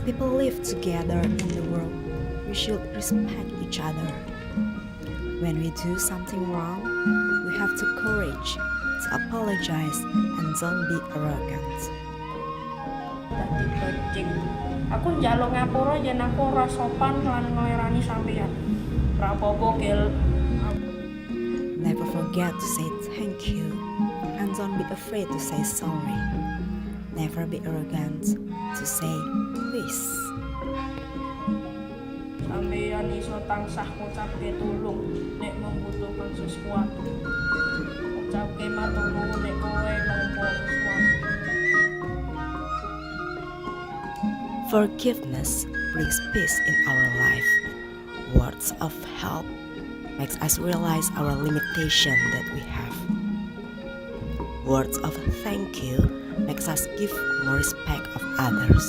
people live together in the world, we should respect each other. When we do something wrong, we have the courage to apologize and don't be arrogant. Dadi becik. Aku njaluk ngapura yen aku ora sopan lan nglerani sampeyan. Ora apa-apa, Gil. Never forget to say thank you and don't be afraid to say sorry. Never be arrogant to say please. Sampeyan iso tansah ngucapke tulung nek membutuhkan sesuatu. Ucapke matur nuwun nek kowe nampa sesuatu. Forgiveness brings peace in our life. Words of help makes us realize our limitation that we have. Words of thank you makes us give more respect of others.